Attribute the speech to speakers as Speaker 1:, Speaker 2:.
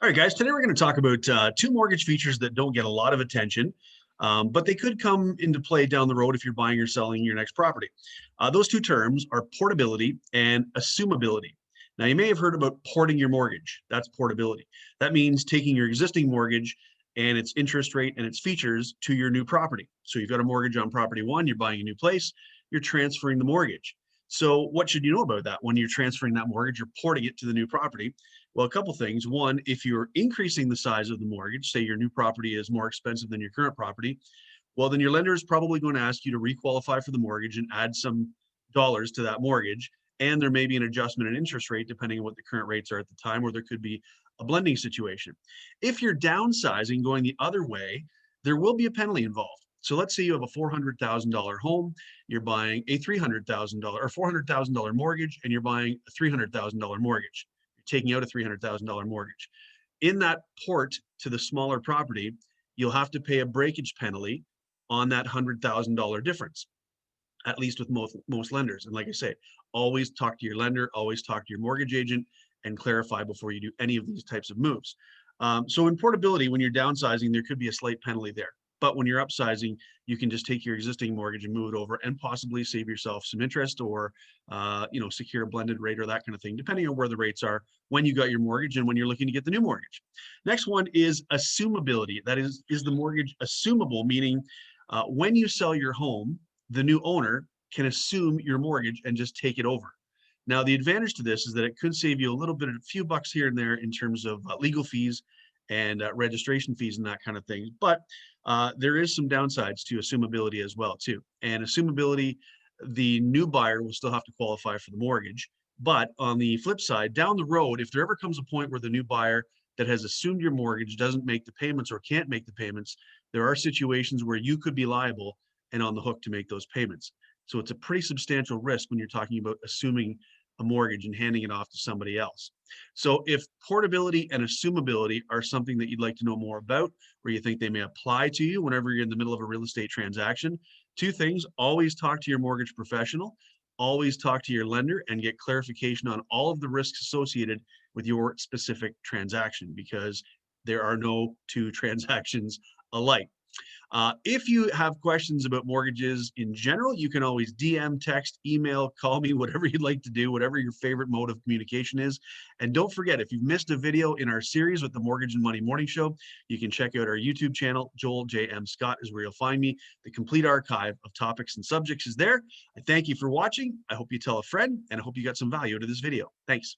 Speaker 1: All right, guys, today we're going to talk about two mortgage features that don't get a lot of attention, but they could come into play down the road if you're buying or selling your next property. Those two terms are portability and assumability. Now, you may have heard about porting your mortgage. That's portability. That means taking your existing mortgage and its interest rate and its features to your new property. So you've got a mortgage on property one, you're buying a new place, you're transferring the mortgage. So what should you know about that? When you're transferring that mortgage, you're porting it to the new property. Well, a couple things. One, if you're increasing the size of the mortgage, say your new property is more expensive than your current property, well, then your lender is probably going to ask you to requalify for the mortgage and add some dollars to that mortgage. And there may be an adjustment in interest rate depending on what the current rates are at the time, or there could be a blending situation. If you're downsizing going the other way, there will be a penalty involved. So let's say you have a $400,000 home, you're buying a $300,000 or $400,000 mortgage, and you're buying a $300,000 mortgage. You're taking out a $300,000 mortgage. In that port to the smaller property, you'll have to pay a breakage penalty on that $100,000 difference, at least with most lenders. And like I say, always talk to your lender, always talk to your mortgage agent, and clarify before you do any of these types of moves. So in portability, when you're downsizing, there could be a slight penalty there. But when you're upsizing, you can just take your existing mortgage and move it over and possibly save yourself some interest or, secure a blended rate or that kind of thing, depending on where the rates are when you got your mortgage and when you're looking to get the new mortgage. Next one is assumability. That is the mortgage assumable, meaning when you sell your home, the new owner can assume your mortgage and just take it over. Now, the advantage to this is that it could save you a little bit, a few bucks here and there in terms of legal fees and registration fees and that kind of thing. But there is some downsides to assumability as well, too. And assumability, the new buyer will still have to qualify for the mortgage. But on the flip side, down the road, if there ever comes a point where the new buyer that has assumed your mortgage doesn't make the payments or can't make the payments, there are situations where you could be liable and on the hook to make those payments. So it's a pretty substantial risk when you're talking about assuming a mortgage and handing it off to somebody else. So if portability and assumability are something that you'd like to know more about, or you think they may apply to you whenever you're in the middle of a real estate transaction, two things: always talk to your mortgage professional, always talk to your lender and get clarification on all of the risks associated with your specific transaction, because there are no two transactions alike. If you have questions about mortgages in general, you can always DM, text, email, call me, whatever you'd like to do, whatever your favorite mode of communication is. And don't forget, if you've missed a video in our series with the Mortgage and Money Morning Show, you can check out our YouTube channel. Joel J.M. Scott is where you'll find me. The complete archive of topics and subjects is there. I thank you for watching. I hope you tell a friend, and I hope you got some value out of this video. Thanks.